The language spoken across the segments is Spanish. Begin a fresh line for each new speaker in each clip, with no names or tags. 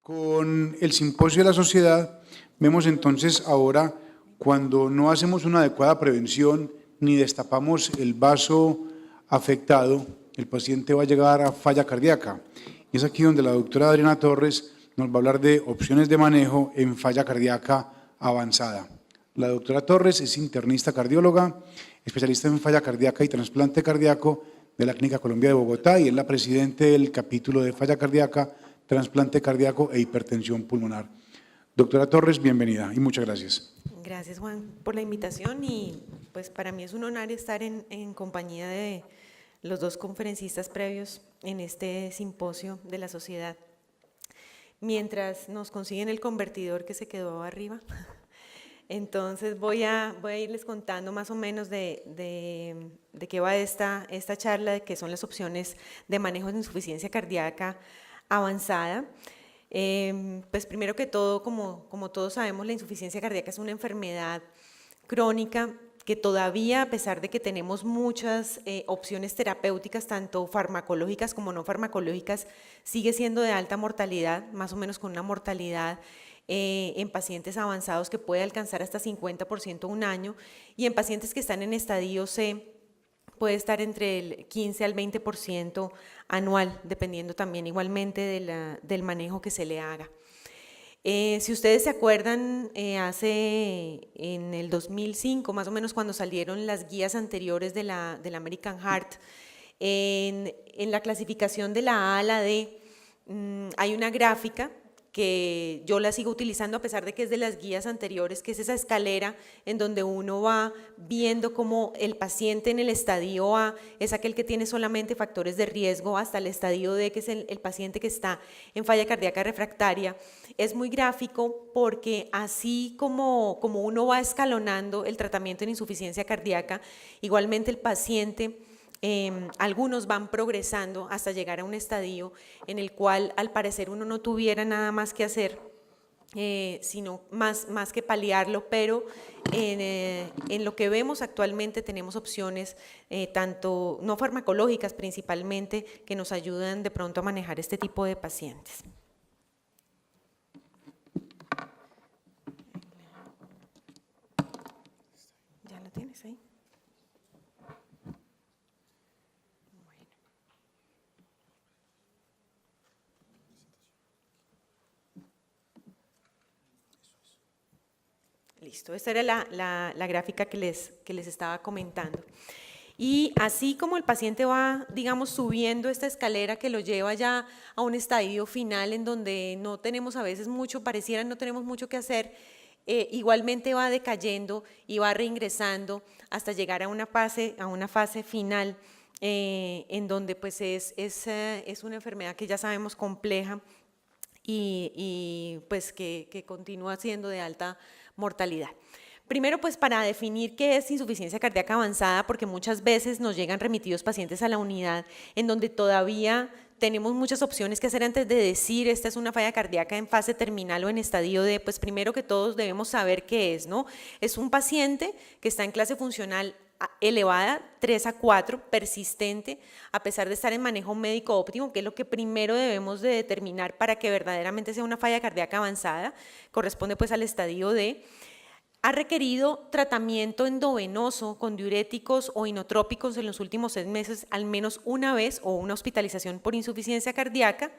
Con el simposio de la sociedad, vemos entonces ahora cuando no hacemos una adecuada prevención ni destapamos el vaso afectado, el paciente va a llegar a falla cardíaca. Y es aquí donde la doctora Adriana Torres nos va a hablar de opciones de manejo en falla cardíaca avanzada. La doctora Torres es internista cardióloga, especialista en falla cardíaca y trasplante cardíaco de la Clínica Colombia de Bogotá y es la presidente del capítulo de falla cardíaca, trasplante cardíaco e hipertensión pulmonar. Doctora Torres, bienvenida y muchas gracias.
Gracias, Juan, por la invitación y pues para mí es un honor estar en compañía de los dos conferencistas previos en este simposio de la sociedad. Mientras nos consiguen el convertidor que se quedó arriba, entonces voy a irles contando más o menos de qué va esta charla, de qué son las opciones de manejo de insuficiencia cardíaca avanzada. Pues primero que todo, como todos sabemos, la insuficiencia cardíaca es una enfermedad crónica que todavía, a pesar de que tenemos muchas opciones terapéuticas, tanto farmacológicas como no farmacológicas, sigue siendo de alta mortalidad, más o menos con una mortalidad en pacientes avanzados que puede alcanzar hasta 50% un año, y en pacientes que están en estadio C puede estar entre el 15 al 20% anual, dependiendo también igualmente del manejo que se le haga. Si ustedes se acuerdan, en el 2005, más o menos cuando salieron las guías anteriores de la American Heart, en la clasificación de la A a la D, hay una gráfica que yo la sigo utilizando a pesar de que es de las guías anteriores, que es esa escalera en donde uno va viendo cómo el paciente en el estadio A es aquel que tiene solamente factores de riesgo hasta el estadio D, que es el paciente que está en falla cardíaca refractaria. Es muy gráfico porque así como uno va escalonando el tratamiento en insuficiencia cardíaca, igualmente el paciente algunos van progresando hasta llegar a un estadio en el cual al parecer uno no tuviera nada más que hacer, sino más que paliarlo, pero en lo que vemos actualmente tenemos opciones tanto no farmacológicas principalmente que nos ayudan de pronto a manejar este tipo de pacientes. ¿Ya lo tienes ahí? Listo, esta era la gráfica que les estaba comentando. Y así como el paciente va, digamos, subiendo esta escalera que lo lleva ya a un estadio final en donde no tenemos a veces mucho, pareciera no tenemos mucho que hacer, igualmente va decayendo y va reingresando hasta llegar a una fase final en donde pues es una enfermedad que ya sabemos compleja y pues que continúa siendo de alta mortalidad. Primero, pues para definir qué es insuficiencia cardíaca avanzada, porque muchas veces nos llegan remitidos pacientes a la unidad en donde todavía tenemos muchas opciones que hacer antes de decir esta es una falla cardíaca en fase terminal o en estadio D, pues primero que todos debemos saber qué es, ¿no? Es un paciente que está en clase funcional elevada, 3 a 4, persistente, a pesar de estar en manejo médico óptimo, que es lo que primero debemos de determinar para que verdaderamente sea una falla cardíaca avanzada, corresponde pues al estadio D. Ha requerido tratamiento endovenoso con diuréticos o inotrópicos en los últimos 6 meses al menos una vez o una hospitalización por insuficiencia cardíaca,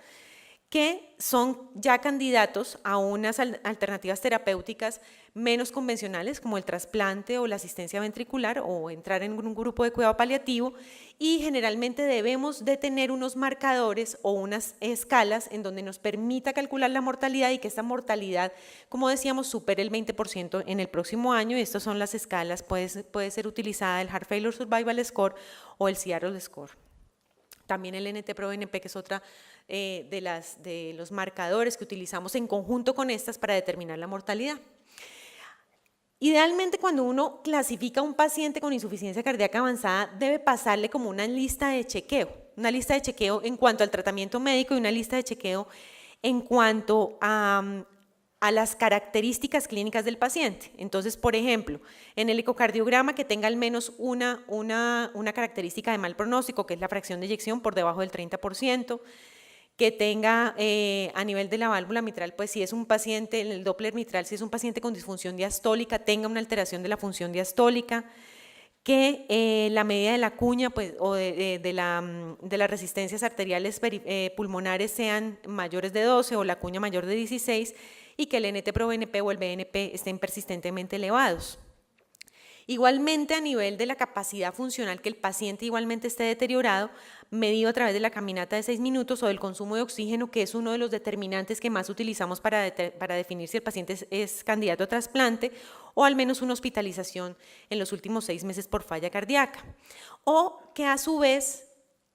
que son ya candidatos a unas alternativas terapéuticas menos convencionales como el trasplante o la asistencia ventricular o entrar en un grupo de cuidado paliativo, y generalmente debemos de tener unos marcadores o unas escalas en donde nos permita calcular la mortalidad y que esta mortalidad, como decíamos, supere el 20% en el próximo año. Y estas son las escalas, puede ser utilizada el Heart Failure Survival Score o el Seattle Score. También el NT-proBNP, que es otra de los marcadores que utilizamos en conjunto con estas para determinar la mortalidad. Idealmente, cuando uno clasifica a un paciente con insuficiencia cardíaca avanzada, debe pasarle como una lista de chequeo en cuanto al tratamiento médico y una lista de chequeo en cuanto a las características clínicas del paciente. Entonces, por ejemplo, en el ecocardiograma que tenga al menos una característica de mal pronóstico, que es la fracción de eyección por debajo del 30%, que tenga a nivel de la válvula mitral, pues si es un paciente, en el Doppler mitral, si es un paciente con disfunción diastólica, tenga una alteración de la función diastólica, que la medida de la cuña pues, o de las resistencias arteriales pulmonares sean mayores de 12 o la cuña mayor de 16 y que el NT-proBNP o el BNP estén persistentemente elevados. Igualmente, a nivel de la capacidad funcional, que el paciente igualmente esté deteriorado, medido a través de la caminata de 6 minutos o del consumo de oxígeno, que es uno de los determinantes que más utilizamos para definir si el paciente es candidato a trasplante, o al menos una hospitalización en los últimos 6 meses por falla cardíaca. O que a su vez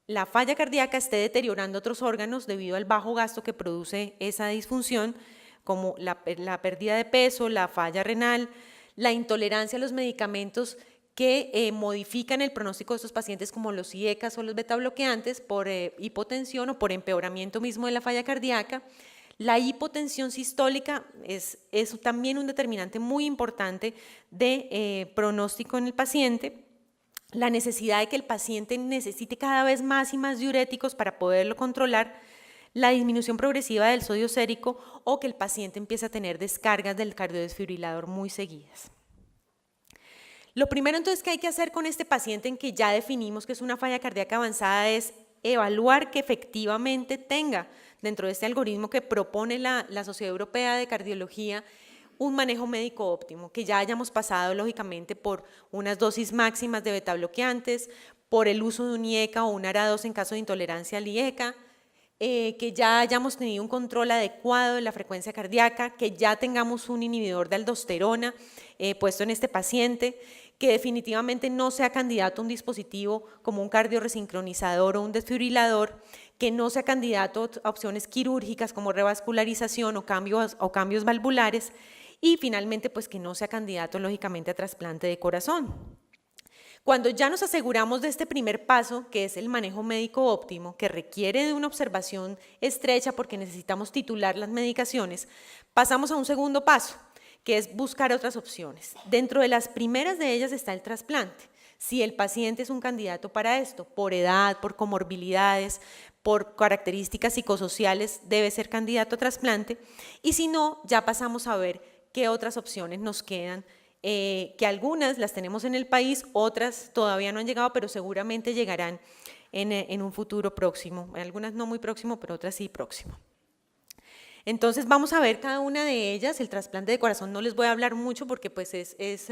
la falla cardíaca esté deteriorando otros órganos debido al bajo gasto que produce esa disfunción, como la pérdida de peso, la falla renal, la intolerancia a los medicamentos que modifican el pronóstico de estos pacientes como los IECAs o los betabloqueantes por hipotensión o por empeoramiento mismo de la falla cardíaca. La hipotensión sistólica es también un determinante muy importante de pronóstico en el paciente. La necesidad de que el paciente necesite cada vez más y más diuréticos para poderlo controlar, la disminución progresiva del sodio sérico o que el paciente empiece a tener descargas del cardiodesfibrilador muy seguidas. Lo primero entonces que hay que hacer con este paciente en que ya definimos que es una falla cardíaca avanzada es evaluar que efectivamente tenga dentro de este algoritmo que propone la Sociedad Europea de Cardiología un manejo médico óptimo, que ya hayamos pasado lógicamente por unas dosis máximas de betabloqueantes, por el uso de un IECA o un ARA2 en caso de intolerancia al IECA, que ya hayamos tenido un control adecuado de la frecuencia cardíaca, que ya tengamos un inhibidor de aldosterona puesto en este paciente, que definitivamente no sea candidato a un dispositivo como un cardioresincronizador o un desfibrilador, que no sea candidato a opciones quirúrgicas como revascularización o cambios valvulares y finalmente pues que no sea candidato lógicamente a trasplante de corazón. Cuando ya nos aseguramos de este primer paso, que es el manejo médico óptimo, que requiere de una observación estrecha porque necesitamos titular las medicaciones, pasamos a un segundo paso, que es buscar otras opciones. Dentro de las primeras de ellas está el trasplante. Si el paciente es un candidato para esto, por edad, por comorbilidades, por características psicosociales, debe ser candidato a trasplante. Y si no, ya pasamos a ver qué otras opciones nos quedan, que algunas las tenemos en el país, otras todavía no han llegado, pero seguramente llegarán en un futuro próximo. Algunas no muy próximo, pero otras sí próximo. Entonces vamos a ver cada una de ellas. El trasplante de corazón no les voy a hablar mucho porque pues es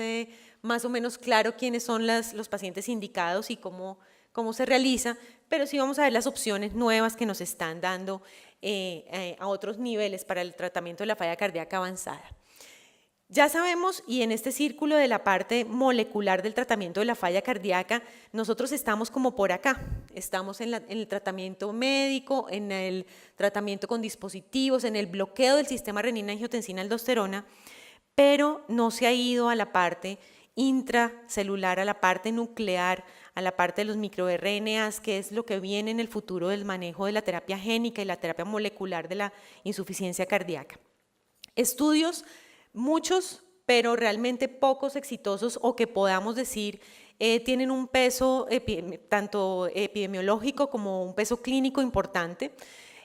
más o menos claro quiénes son los pacientes indicados y cómo se realiza, pero sí vamos a ver las opciones nuevas que nos están dando a otros niveles para el tratamiento de la falla cardíaca avanzada. Ya sabemos, y en este círculo de la parte molecular del tratamiento de la falla cardíaca, nosotros estamos como por acá, estamos en el tratamiento médico, en el tratamiento con dispositivos, en el bloqueo del sistema renina-angiotensina-aldosterona, pero no se ha ido a la parte intracelular, a la parte nuclear, a la parte de los microRNAs, que es lo que viene en el futuro del manejo de la terapia génica y la terapia molecular de la insuficiencia cardíaca. Estudios muchos, pero realmente pocos exitosos o que podamos decir tienen un peso tanto epidemiológico como un peso clínico importante.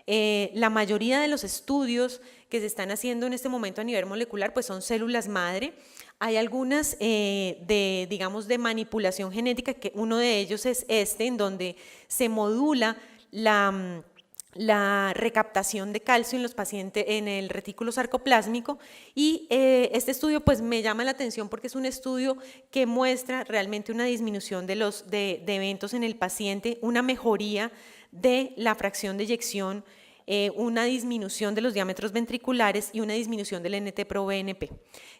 La mayoría de los estudios que se están haciendo en este momento a nivel molecular pues son células madre. Hay algunas digamos de manipulación genética, que uno de ellos es en donde se modula la recaptación de calcio en los pacientes en el retículo sarcoplásmico y este estudio pues me llama la atención porque es un estudio que muestra realmente una disminución de eventos en el paciente, una mejoría de la fracción de eyección, una disminución de los diámetros ventriculares y una disminución del NT-proBNP.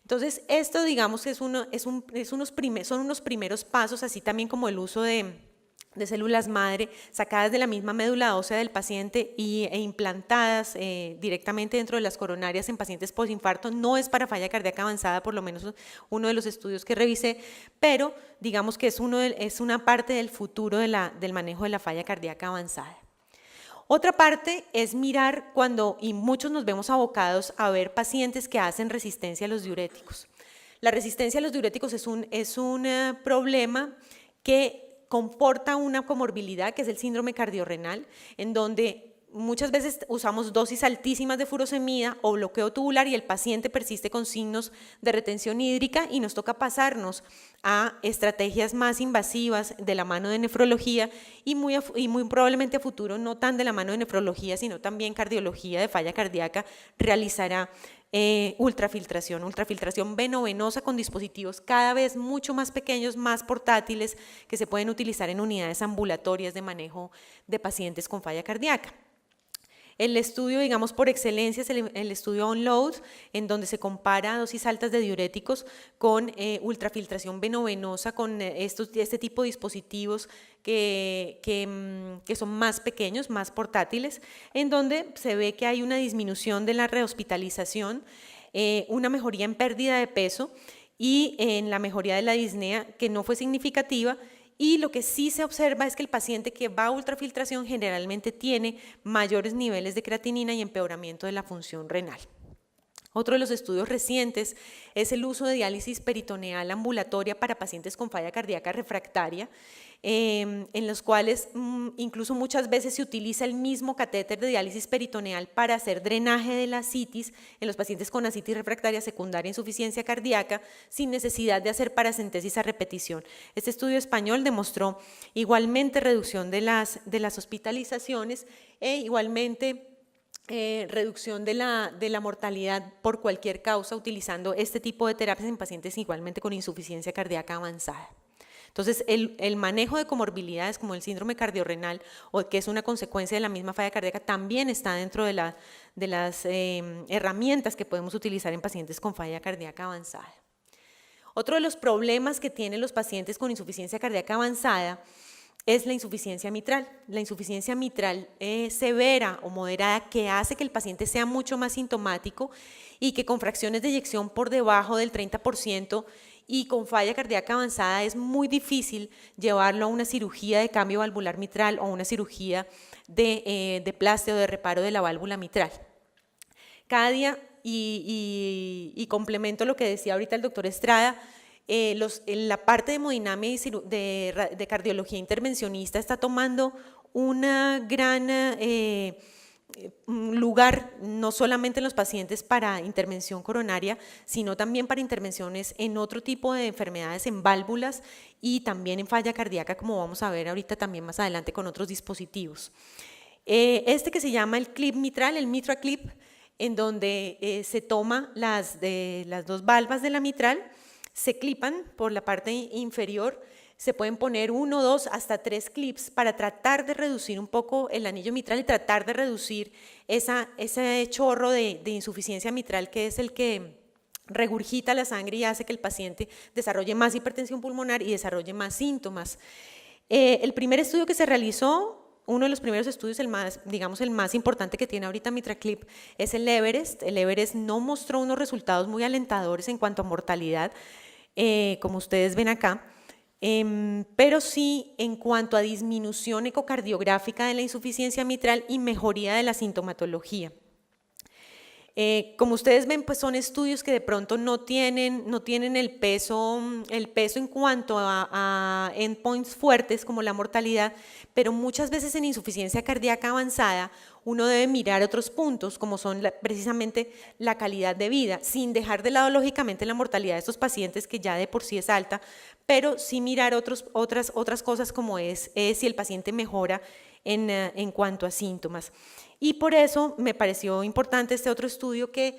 Entonces esto digamos que son unos primeros pasos, así también como el uso de células madre sacadas de la misma médula ósea del paciente e implantadas directamente dentro de las coronarias en pacientes postinfarto. No es para falla cardíaca avanzada, por lo menos uno de los estudios que revisé, pero digamos que es una parte del futuro del manejo de la falla cardíaca avanzada. Otra parte es mirar y muchos nos vemos abocados a ver pacientes que hacen resistencia a los diuréticos. La resistencia a los diuréticos es un problema que comporta una comorbilidad que es el síndrome cardiorrenal, en donde muchas veces usamos dosis altísimas de furosemida o bloqueo tubular y el paciente persiste con signos de retención hídrica y nos toca pasarnos a estrategias más invasivas de la mano de nefrología y muy probablemente a futuro no tan de la mano de nefrología, sino también cardiología de falla cardíaca realizará ultrafiltración venovenosa con dispositivos cada vez mucho más pequeños, más portátiles, que se pueden utilizar en unidades ambulatorias de manejo de pacientes con falla cardíaca. El estudio, digamos, por excelencia es el estudio ONLOAD, en donde se compara dosis altas de diuréticos con ultrafiltración venovenosa, con este tipo de dispositivos que son más pequeños, más portátiles, en donde se ve que hay una disminución de la rehospitalización, una mejoría en pérdida de peso y en la mejoría de la disnea, que no fue significativa. Y lo que sí se observa es que el paciente que va a ultrafiltración generalmente tiene mayores niveles de creatinina y empeoramiento de la función renal. Otro de los estudios recientes es el uso de diálisis peritoneal ambulatoria para pacientes con falla cardíaca refractaria, en los cuales incluso muchas veces se utiliza el mismo catéter de diálisis peritoneal para hacer drenaje de la ascitis en los pacientes con ascitis refractaria secundaria a insuficiencia cardíaca sin necesidad de hacer paracentesis a repetición. Este estudio español demostró igualmente reducción de las hospitalizaciones e igualmente reducción de la mortalidad por cualquier causa utilizando este tipo de terapias en pacientes igualmente con insuficiencia cardíaca avanzada. Entonces, el manejo de comorbilidades como el síndrome cardiorrenal, o que es una consecuencia de la misma falla cardíaca, también está dentro de las herramientas que podemos utilizar en pacientes con falla cardíaca avanzada. Otro de los problemas que tienen los pacientes con insuficiencia cardíaca avanzada es la insuficiencia mitral. La insuficiencia mitral severa o moderada, que hace que el paciente sea mucho más sintomático y que con fracciones de eyección por debajo del 30% y con falla cardíaca avanzada es muy difícil llevarlo a una cirugía de cambio valvular mitral o una cirugía de plástica o de reparo de la válvula mitral. Cada día, y complemento lo que decía ahorita el doctor Estrada, la parte de hemodinamia y de cardiología intervencionista está tomando una gran lugar, no solamente en los pacientes para intervención coronaria, sino también para intervenciones en otro tipo de enfermedades en válvulas y también en falla cardíaca, como vamos a ver ahorita también más adelante con otros dispositivos. Este que se llama el clip mitral, el Mitra Clip, en donde se toma las dos valvas de la mitral, se clipan por la parte inferior, se pueden poner 1, 2, hasta 3 clips para tratar de reducir un poco el anillo mitral y tratar de reducir ese chorro de insuficiencia mitral, que es el que regurgita la sangre y hace que el paciente desarrolle más hipertensión pulmonar y desarrolle más síntomas. El primer estudio que se realizó, uno de los primeros estudios, el más importante que tiene ahorita MitraClip, es el Everest. El Everest no mostró unos resultados muy alentadores en cuanto a mortalidad, como ustedes ven acá, pero sí en cuanto a disminución ecocardiográfica de la insuficiencia mitral y mejoría de la sintomatología. Como ustedes ven, pues son estudios que de pronto no tienen el peso en cuanto a endpoints fuertes como la mortalidad, pero muchas veces en insuficiencia cardíaca avanzada uno debe mirar otros puntos, como son precisamente la calidad de vida, sin dejar de lado lógicamente la mortalidad de estos pacientes, que ya de por sí es alta, pero sí mirar otras cosas, como es si el paciente mejora en cuanto a síntomas. Y por eso me pareció importante este otro estudio que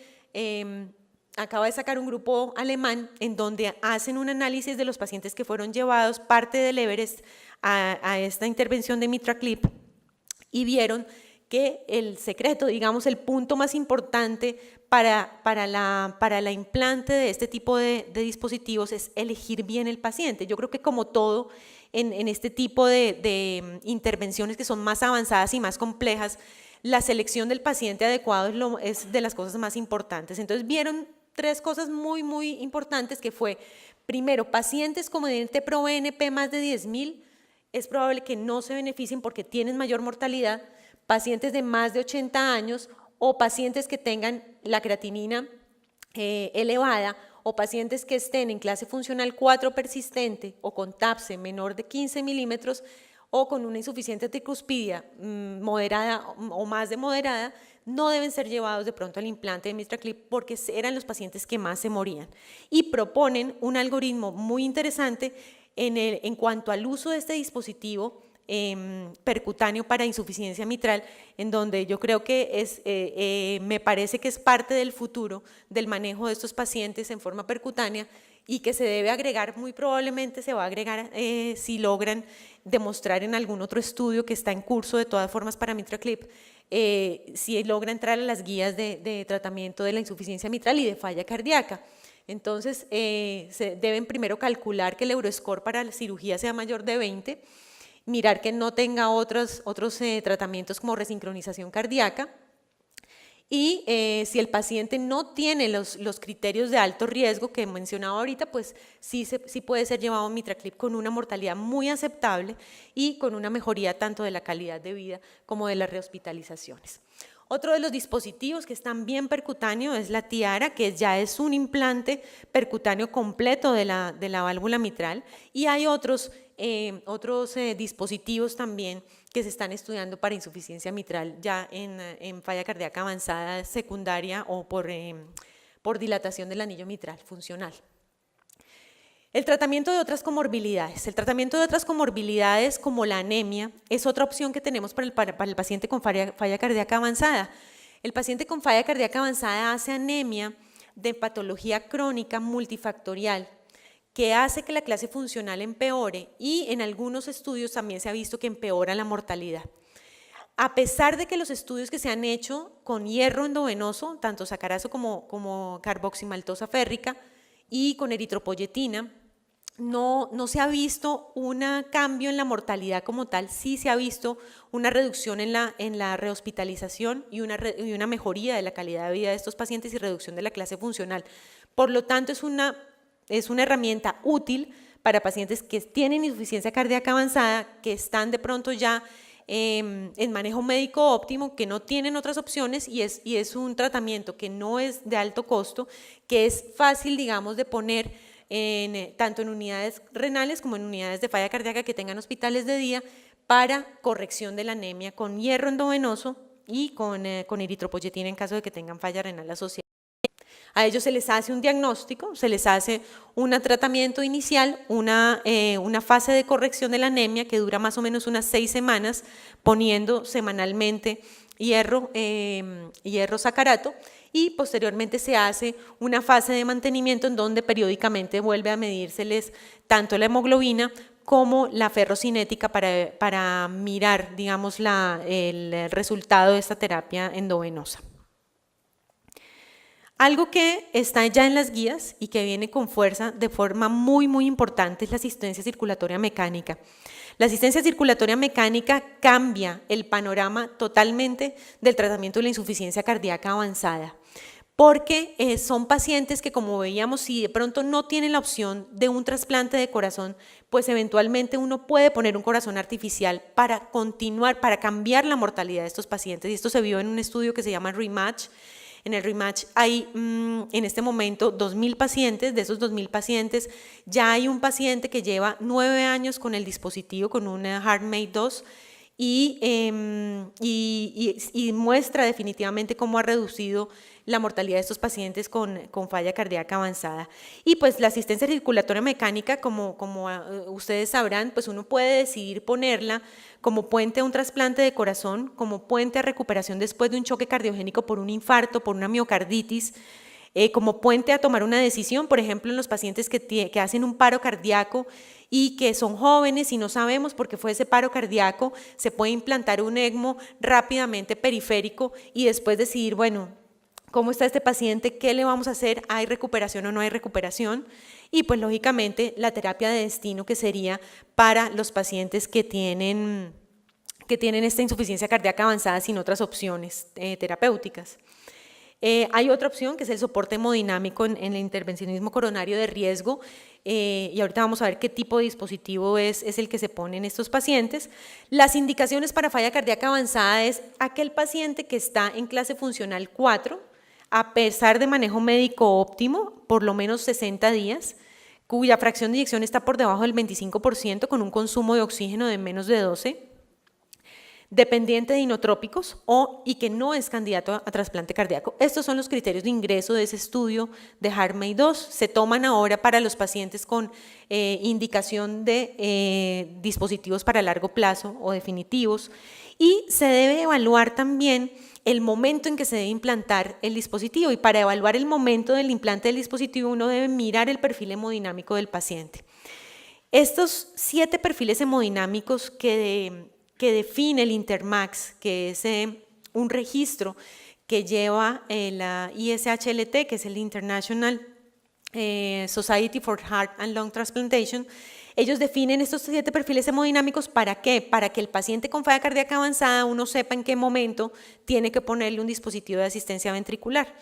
acaba de sacar un grupo alemán, en donde hacen un análisis de los pacientes que fueron llevados parte del Everest a esta intervención de MitraClip, y vieron que el secreto, digamos, el punto más importante para la implante de este tipo de dispositivos es elegir bien el paciente. Yo creo que como todo en este tipo de intervenciones que son más avanzadas y más complejas, la selección del paciente adecuado es de las cosas más importantes. Entonces vieron 3 cosas muy, muy importantes, que fue, primero, pacientes con NT-proBNP más de 10.000, es probable que no se beneficien porque tienen mayor mortalidad, pacientes de más de 80 años o pacientes que tengan la creatinina elevada, o pacientes que estén en clase funcional 4 persistente o con TAPSE menor de 15 milímetros, o con una insuficiencia tricuspidia moderada o más de moderada, no deben ser llevados de pronto al implante de MitraClip porque eran los pacientes que más se morían. Y proponen un algoritmo muy interesante en cuanto al uso de este dispositivo percutáneo para insuficiencia mitral, en donde yo creo que me parece que es parte del futuro del manejo de estos pacientes en forma percutánea y que se debe agregar, muy probablemente se va a agregar si logran demostrar en algún otro estudio que está en curso de todas formas para MitraClip, si logra entrar a las guías de tratamiento de la insuficiencia mitral y de falla cardíaca. Entonces, se deben primero calcular que el Euroscore para la cirugía sea mayor de 20, mirar que no tenga otros tratamientos como resincronización cardíaca, y si el paciente no tiene los criterios de alto riesgo que he mencionado ahorita, pues sí puede ser llevado a MitraClip con una mortalidad muy aceptable y con una mejoría tanto de la calidad de vida como de las rehospitalizaciones. Otro de los dispositivos que es también percutáneo es la Tiara, que ya es un implante percutáneo completo de la válvula mitral, y hay otros dispositivos también que se están estudiando para insuficiencia mitral ya en falla cardíaca avanzada secundaria o por dilatación del anillo mitral funcional. El tratamiento de otras comorbilidades. El tratamiento de otras comorbilidades como la anemia es otra opción que tenemos para el paciente con falla cardíaca avanzada. El paciente con falla cardíaca avanzada hace anemia de patología crónica multifactorial que hace que la clase funcional empeore y en algunos estudios también se ha visto que empeora la mortalidad. A pesar de que los estudios que se han hecho con hierro endovenoso, tanto sacarazo como carboximaltosa férrica y con eritropoyetina, no se ha visto un cambio en la mortalidad como tal, sí se ha visto una reducción en la rehospitalización y una mejoría de la calidad de vida de estos pacientes y reducción de la clase funcional. Por lo tanto, es una herramienta útil para pacientes que tienen insuficiencia cardíaca avanzada, que están de pronto ya en manejo médico óptimo, que no tienen otras opciones y es un tratamiento que no es de alto costo, que es fácil, digamos, de poner tanto en unidades renales como en unidades de falla cardíaca que tengan hospitales de día para corrección de la anemia con hierro endovenoso y con eritropoyetina en caso de que tengan falla renal asociada. A ellos se les hace un diagnóstico, se les hace un tratamiento inicial, una fase de corrección de la anemia que dura más o menos unas 6 semanas, poniendo semanalmente hierro sacarato, y posteriormente se hace una fase de mantenimiento en donde periódicamente vuelve a medírseles tanto la hemoglobina como la ferrocinética para mirar, digamos, el resultado de esta terapia endovenosa. Algo que está ya en las guías y que viene con fuerza de forma muy, muy importante es la asistencia circulatoria mecánica. La asistencia circulatoria mecánica cambia el panorama totalmente del tratamiento de la insuficiencia cardíaca avanzada, porque son pacientes que, como veíamos, si de pronto no tienen la opción de un trasplante de corazón, pues eventualmente uno puede poner un corazón artificial para continuar, para cambiar la mortalidad de estos pacientes, y esto se vio en un estudio que se llama REMATCH. En el REMATCH hay en este momento 2.000 pacientes, de esos 2.000 pacientes ya hay un paciente que lleva 9 años con el dispositivo, con una HeartMate 2 y muestra definitivamente cómo ha reducido la mortalidad de estos pacientes con falla cardíaca avanzada. Y pues la asistencia circulatoria mecánica, como ustedes sabrán, pues uno puede decidir ponerla como puente a un trasplante de corazón, como puente a recuperación después de un choque cardiogénico por un infarto, por una miocarditis, como puente a tomar una decisión, por ejemplo, en los pacientes que hacen un paro cardíaco y que son jóvenes y no sabemos por qué fue ese paro cardíaco, se puede implantar un ECMO rápidamente periférico y después decidir, bueno, ¿cómo está este paciente? ¿Qué le vamos a hacer? ¿Hay recuperación o no hay recuperación? Y pues lógicamente la terapia de destino, que sería para los pacientes que tienen esta insuficiencia cardíaca avanzada sin otras opciones terapéuticas. Hay otra opción que es el soporte hemodinámico en el intervencionismo coronario de riesgo, y ahorita vamos a ver qué tipo de dispositivo es el que se pone en estos pacientes. Las indicaciones para falla cardíaca avanzada es aquel paciente que está en clase funcional 4, a pesar de manejo médico óptimo, por lo menos 60 días, cuya fracción de inyección está por debajo del 25%, con un consumo de oxígeno de menos de 12, dependiente de inotrópicos y que no es candidato a trasplante cardíaco. Estos son los criterios de ingreso de ese estudio de HeartMate 2. Se toman ahora para los pacientes con indicación de dispositivos para largo plazo o definitivos, y se debe evaluar también el momento en que se debe implantar el dispositivo, y para evaluar el momento del implante del dispositivo uno debe mirar el perfil hemodinámico del paciente. Estos 7 perfiles hemodinámicos que define el INTERMAX, que es un registro que lleva la ISHLT, que es el International Society for Heart and Lung Transplantation. Ellos definen estos 7 perfiles hemodinámicos. ¿Para qué? Para que el paciente con falla cardíaca avanzada uno sepa en qué momento tiene que ponerle un dispositivo de asistencia ventricular.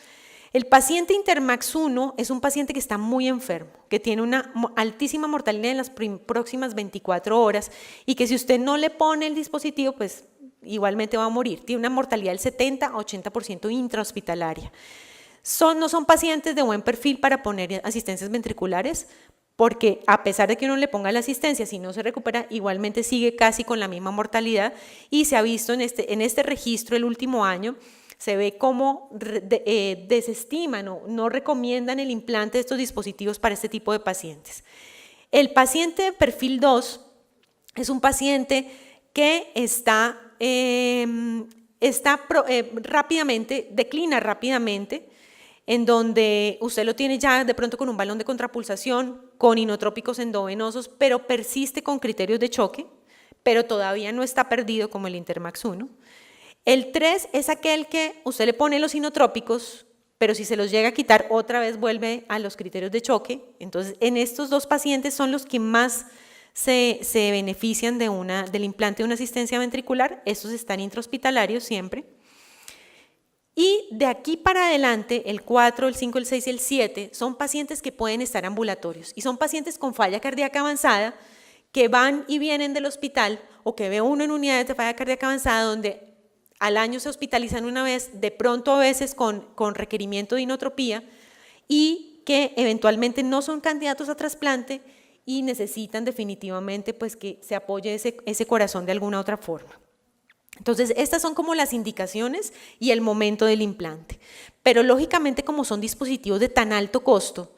El paciente INTERMAX 1 es un paciente que está muy enfermo, que tiene una altísima mortalidad en las próximas 24 horas y que si usted no le pone el dispositivo, pues igualmente va a morir. Tiene una mortalidad del 70-80% intrahospitalaria. No son pacientes de buen perfil para poner asistencias ventriculares, porque a pesar de que uno le ponga la asistencia, si no se recupera, igualmente sigue casi con la misma mortalidad, y se ha visto en este registro el último año, se ve cómo desestiman o no recomiendan el implante de estos dispositivos para este tipo de pacientes. El paciente de perfil 2 es un paciente que declina rápidamente, en donde usted lo tiene ya de pronto con un balón de contrapulsación, con inotrópicos endovenosos, pero persiste con criterios de choque, pero todavía no está perdido como el INTERMAX 1. El 3 es aquel que usted le pone los inotrópicos, pero si se los llega a quitar, otra vez vuelve a los criterios de choque. Entonces, en estos 2 pacientes son los que más se benefician del implante de una asistencia ventricular. Estos están intrahospitalarios siempre. Y de aquí para adelante, el 4, el 5, el 6 y el 7 son pacientes que pueden estar ambulatorios y son pacientes con falla cardíaca avanzada que van y vienen del hospital, o que ve uno en unidades de falla cardíaca avanzada donde al año se hospitalizan una vez, de pronto a veces con requerimiento de inotropía, y que eventualmente no son candidatos a trasplante y necesitan definitivamente pues que se apoye ese corazón de alguna otra forma. Entonces, estas son como las indicaciones y el momento del implante. Pero lógicamente, como son dispositivos de tan alto costo,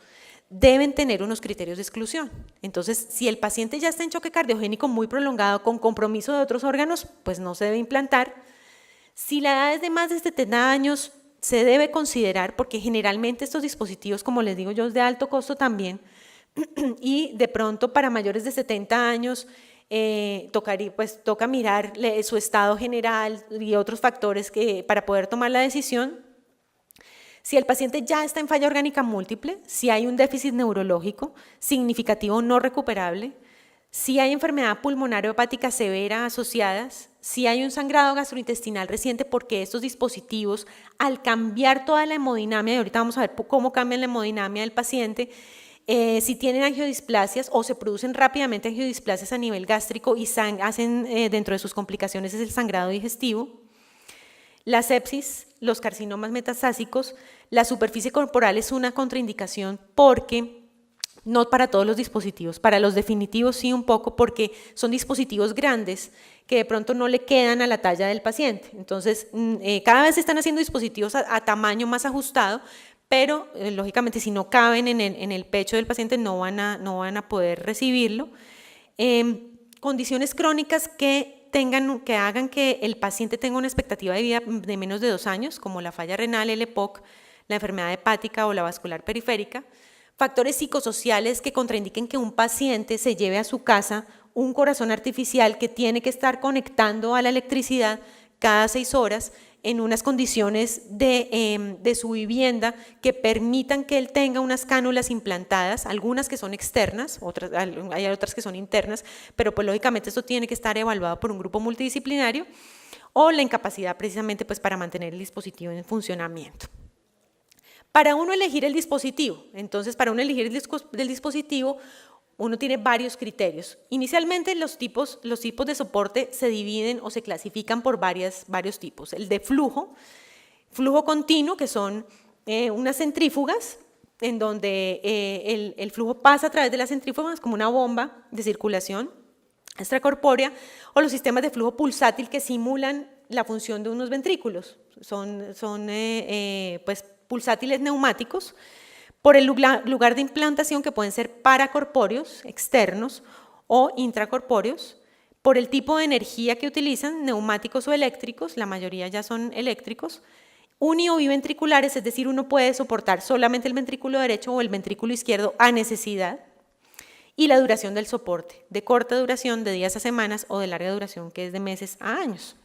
deben tener unos criterios de exclusión. Entonces, si el paciente ya está en choque cardiogénico muy prolongado con compromiso de otros órganos, pues no se debe implantar. Si la edad es de más de 70 años, se debe considerar, porque generalmente estos dispositivos, como les digo yo, es de alto costo también, y de pronto para mayores de 70 años, toca mirar su estado general y otros factores para poder tomar la decisión. Si el paciente ya está en falla orgánica múltiple, si hay un déficit neurológico significativo no recuperable, si hay enfermedad pulmonar o hepática severa asociadas, si hay un sangrado gastrointestinal reciente, porque estos dispositivos, al cambiar toda la hemodinamia, y ahorita vamos a ver cómo cambian la hemodinamia del paciente, si tienen angiodisplasias o se producen rápidamente angiodisplasias a nivel gástrico y hacen dentro de sus complicaciones es el sangrado digestivo, la sepsis, los carcinomas metastásicos. La superficie corporal es una contraindicación, porque no para todos los dispositivos, para los definitivos sí un poco, porque son dispositivos grandes que de pronto no le quedan a la talla del paciente. Entonces, cada vez se están haciendo dispositivos a tamaño más ajustado, pero lógicamente si no caben en el pecho del paciente no van a poder recibirlo. Condiciones crónicas que hagan que el paciente tenga una expectativa de vida de menos de 2 años, como la falla renal, el EPOC, la enfermedad hepática o la vascular periférica. Factores psicosociales que contraindiquen que un paciente se lleve a su casa un corazón artificial que tiene que estar conectando a la electricidad cada 6 horas, en unas condiciones de su vivienda que permitan que él tenga unas cánulas implantadas, algunas que son externas, hay otras que son internas, pero pues lógicamente esto tiene que estar evaluado por un grupo multidisciplinario, o la incapacidad precisamente pues para mantener el dispositivo en funcionamiento. Para uno elegir el dispositivo, entonces para uno elegir el dispositivo, uno tiene varios criterios. Inicialmente los tipos de soporte se dividen o se clasifican por varios tipos. El de flujo continuo, que son unas centrífugas en donde el flujo pasa a través de las centrífugas como una bomba de circulación extracorpórea, o los sistemas de flujo pulsátil que simulan la función de unos ventrículos. Son pues, pulsátiles neumáticos por el lugar de implantación, que pueden ser paracorpóreos, externos, o intracorpóreos, por el tipo de energía que utilizan, neumáticos o eléctricos, la mayoría ya son eléctricos, uni o biventriculares, es decir, uno puede soportar solamente el ventrículo derecho o el ventrículo izquierdo a necesidad, y la duración del soporte, de corta duración, de días a semanas, o de larga duración, que es de meses a años.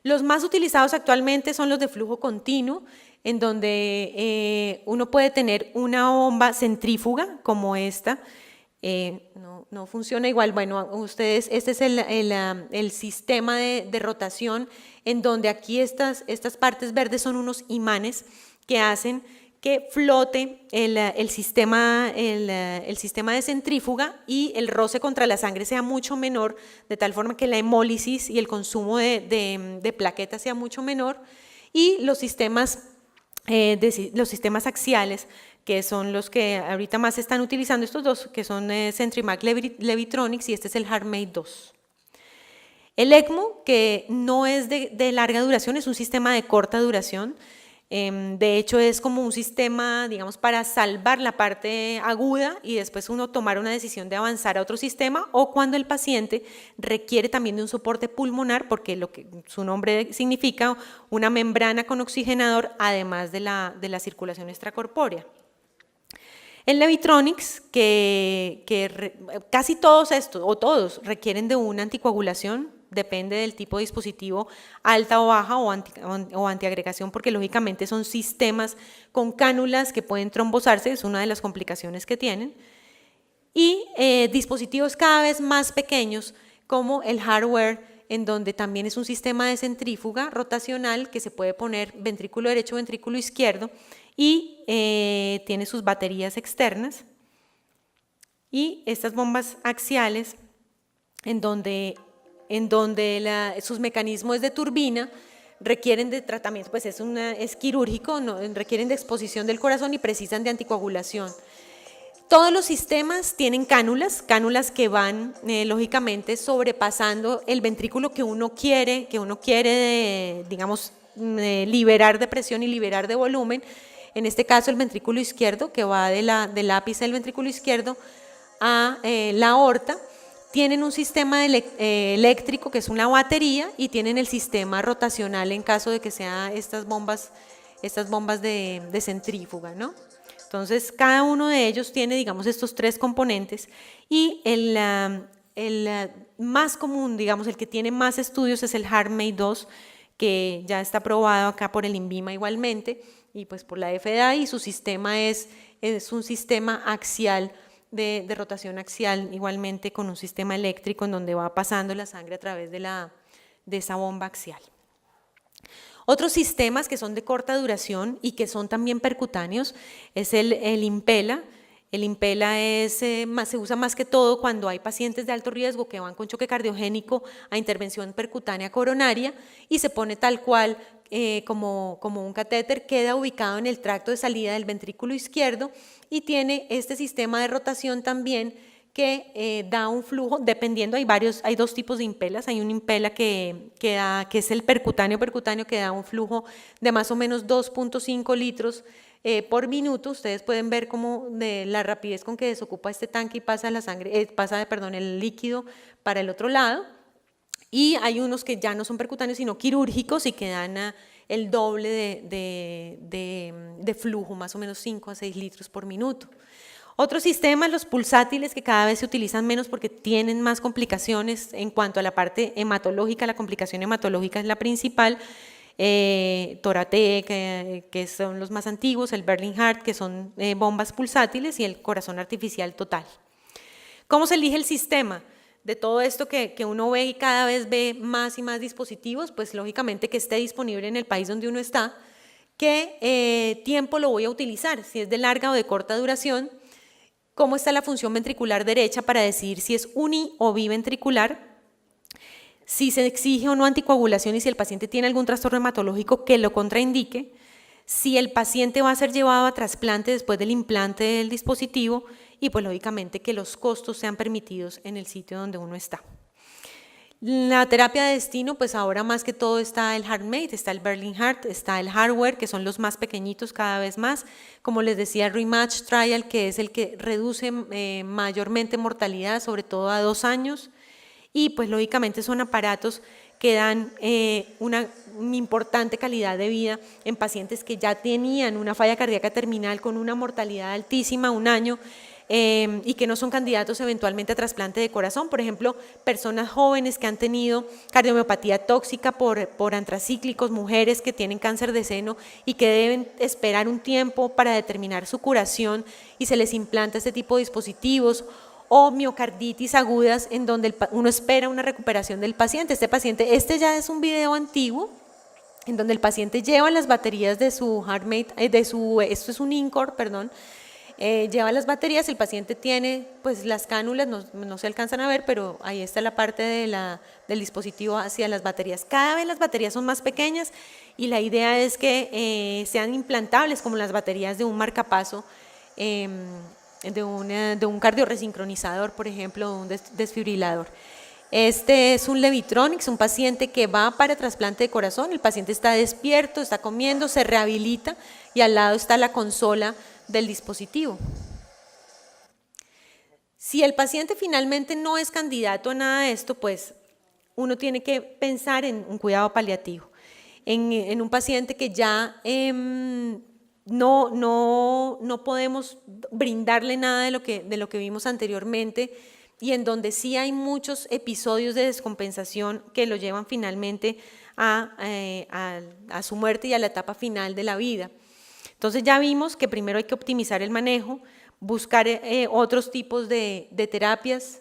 Los más utilizados actualmente son los de flujo continuo, en donde uno puede tener una bomba centrífuga como esta. No funciona igual. Bueno, ustedes, este es el sistema de rotación, en donde aquí estas partes verdes son unos imanes que hacen que flote el sistema de centrífuga, y el roce contra la sangre sea mucho menor, de tal forma que la hemólisis y el consumo de plaquetas sea mucho menor, y los sistemas axiales, que son los que ahorita más se están utilizando, estos dos, que son CentriMag Levitronics, y este es el HeartMate 2. El ECMO, que no es de larga duración, es un sistema de corta duración. De hecho, es como un sistema, digamos, para salvar la parte aguda y después uno tomar una decisión de avanzar a otro sistema, o cuando el paciente requiere también de un soporte pulmonar, porque lo que su nombre significa, una membrana con oxigenador, además de la circulación extracorpórea. El Levitronics, que casi todos estos, o todos, requieren de una anticoagulación, depende del tipo de dispositivo, alta o baja, o antiagregación, porque lógicamente son sistemas con cánulas que pueden trombosarse, es una de las complicaciones que tienen, y dispositivos cada vez más pequeños, como el hardware, en donde también es un sistema de centrífuga rotacional que se puede poner ventrículo derecho, ventrículo izquierdo, y tiene sus baterías externas, y estas bombas axiales, en donde sus mecanismos de turbina, requieren de tratamiento, pues es quirúrgico, requieren de exposición del corazón y precisan de anticoagulación. Todos los sistemas tienen cánulas que van lógicamente sobrepasando el ventrículo que uno quiere digamos, liberar de presión y liberar de volumen. En este caso el ventrículo izquierdo, que va del ápice del ventrículo izquierdo a la aorta. Tienen un sistema eléctrico, que es una batería, y tienen el sistema rotacional en caso de que sean estas bombas de centrífuga, ¿no? Entonces, cada uno de ellos tiene, digamos, estos tres componentes, y el más común, digamos, el que tiene más estudios es el HeartMate 2, que ya está aprobado acá por el INVIMA igualmente, y pues por la FDA, y su sistema es un sistema axial, de rotación axial, igualmente con un sistema eléctrico en donde va pasando la sangre a través de esa bomba axial. Otros sistemas que son de corta duración y que son también percutáneos es el Impella. El Impella se usa más que todo cuando hay pacientes de alto riesgo que van con choque cardiogénico a intervención percutánea coronaria, y se pone tal cual como un catéter, queda ubicado en el tracto de salida del ventrículo izquierdo, y tiene este sistema de rotación también que da un flujo, dependiendo, hay dos tipos de Impellas. Hay un Impella que es el percutáneo, que da un flujo de más o menos 2.5 litros por minuto. Ustedes pueden ver cómo de la rapidez con que desocupa este tanque y pasa la sangre, el líquido para el otro lado. Y hay unos que ya no son percutáneos, sino quirúrgicos, y que dan el doble de flujo, más o menos 5 a 6 litros por minuto. Otros sistemas, los pulsátiles, que cada vez se utilizan menos porque tienen más complicaciones en cuanto a la parte hematológica. La complicación hematológica es la principal. Torate, que son los más antiguos, el Berlin Heart, que son bombas pulsátiles, y el corazón artificial total. ¿Cómo se elige el sistema? De todo esto que uno ve y cada vez ve más y más dispositivos, pues lógicamente que esté disponible en el país donde uno está, qué tiempo lo voy a utilizar, si es de larga o de corta duración, cómo está la función ventricular derecha para decidir si es uni o biventricular, si se exige o no anticoagulación y si el paciente tiene algún trastorno hematológico que lo contraindique, si el paciente va a ser llevado a trasplante después del implante del dispositivo y pues lógicamente que los costos sean permitidos en el sitio donde uno está. La terapia de destino, pues ahora más que todo está el HeartMate, está el Berlin Heart, está el hardware, que son los más pequeñitos cada vez más. Como les decía, el Rematch Trial, que es el que reduce mayormente mortalidad, sobre todo a 2 años. Y pues lógicamente son aparatos que dan una importante calidad de vida en pacientes que ya tenían una falla cardíaca terminal con una mortalidad altísima, 1 año, y que no son candidatos eventualmente a trasplante de corazón. Por ejemplo, personas jóvenes que han tenido cardiomiopatía tóxica por antracíclicos, mujeres que tienen cáncer de seno y que deben esperar un tiempo para determinar su curación y se les implanta este tipo de dispositivos, o miocarditis agudas en donde uno espera una recuperación del paciente. Este ya es un video antiguo en donde el paciente lleva las baterías de su HeartMate, esto es un InCore, perdón, lleva las baterías, el paciente tiene pues las cánulas, no se alcanzan a ver, pero ahí está la parte del dispositivo hacia las baterías. Cada vez las baterías son más pequeñas y la idea es que sean implantables como las baterías de un marcapaso, de un cardioresincronizador, por ejemplo, un desfibrilador. Este es un Levitronix, un paciente que va para trasplante de corazón, el paciente está despierto, está comiendo, se rehabilita y al lado está la consola del dispositivo. Si el paciente finalmente no es candidato a nada de esto, pues uno tiene que pensar en un cuidado paliativo, en un paciente que ya no podemos brindarle nada de lo que vimos anteriormente y en donde sí hay muchos episodios de descompensación que lo llevan finalmente a su muerte y a la etapa final de la vida. Entonces ya vimos que primero hay que optimizar el manejo, buscar otros tipos de terapias,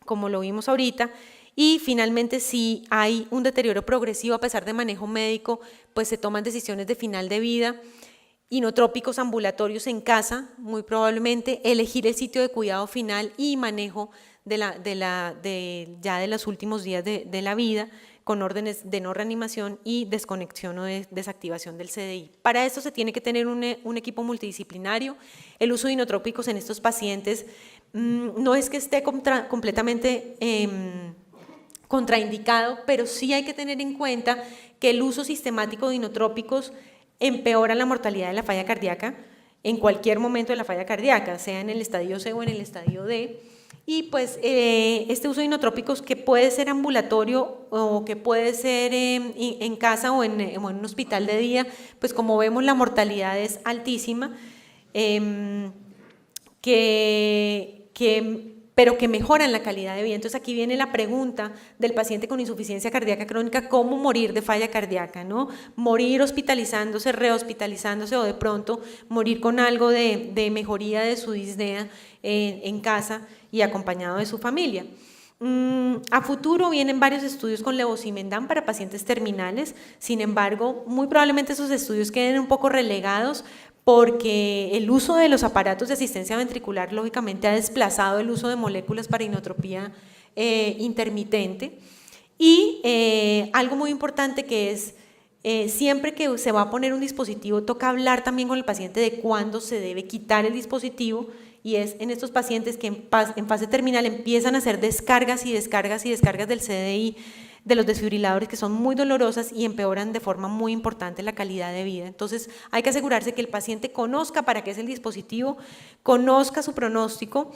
como lo vimos ahorita, y finalmente si hay un deterioro progresivo a pesar de manejo médico, pues se toman decisiones de final de vida, inotrópicos ambulatorios en casa, muy probablemente, elegir el sitio de cuidado final y manejo ya de los últimos días de la vida, con órdenes de no reanimación y desconexión o desactivación del CDI. Para esto se tiene que tener un equipo multidisciplinario. El uso de inotrópicos en estos pacientes no es que esté completamente contraindicado, pero sí hay que tener en cuenta que el uso sistemático de inotrópicos empeora la mortalidad de la falla cardíaca en cualquier momento de la falla cardíaca, sea en el estadio C o en el estadio D. Y pues este uso de inotrópicos que puede ser ambulatorio o que puede ser en casa o en un hospital de día, pues como vemos la mortalidad es altísima, pero que mejoran la calidad de vida. Entonces aquí viene la pregunta del paciente con insuficiencia cardíaca crónica, ¿cómo morir de falla cardíaca? ¿No? Morir hospitalizándose, rehospitalizándose o de pronto morir con algo de mejoría de su disnea en casa y acompañado de su familia. A futuro vienen varios estudios con levosimendan para pacientes terminales, sin embargo, muy probablemente esos estudios queden un poco relegados porque el uso de los aparatos de asistencia ventricular lógicamente ha desplazado el uso de moléculas para inotropía intermitente. Y algo muy importante que es, siempre que se va a poner un dispositivo, toca hablar también con el paciente de cuándo se debe quitar el dispositivo, y es en estos pacientes que en fase terminal empiezan a hacer descargas y descargas y descargas del CDI, de los desfibriladores, que son muy dolorosas y empeoran de forma muy importante la calidad de vida. Entonces hay que asegurarse que el paciente conozca para qué es el dispositivo, conozca su pronóstico,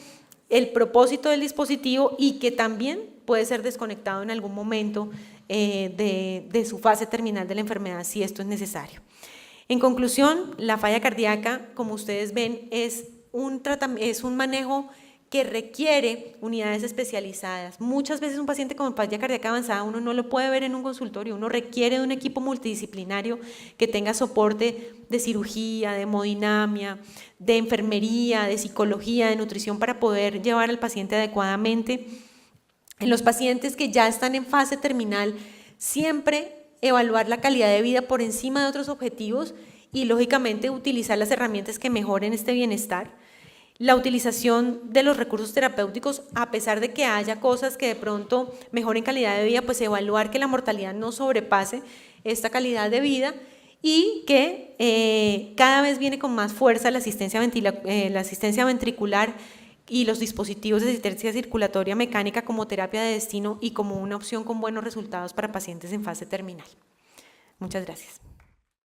el propósito del dispositivo y que también puede ser desconectado en algún momento de su fase terminal de la enfermedad si esto es necesario. En conclusión, la falla cardíaca, como ustedes ven, es un manejo que requiere unidades especializadas. Muchas veces un paciente con falla cardíaca avanzada uno no lo puede ver en un consultorio, uno requiere de un equipo multidisciplinario que tenga soporte de cirugía, de hemodinamia, de enfermería, de psicología, de nutrición para poder llevar al paciente adecuadamente. En los pacientes que ya están en fase terminal, siempre evaluar la calidad de vida por encima de otros objetivos y lógicamente utilizar las herramientas que mejoren este bienestar. La utilización de los recursos terapéuticos, a pesar de que haya cosas que de pronto mejoren calidad de vida, pues evaluar que la mortalidad no sobrepase esta calidad de vida y que cada vez viene con más fuerza la asistencia ventricular y los dispositivos de asistencia circulatoria mecánica como terapia de destino y como una opción con buenos resultados para pacientes en fase terminal. Muchas gracias.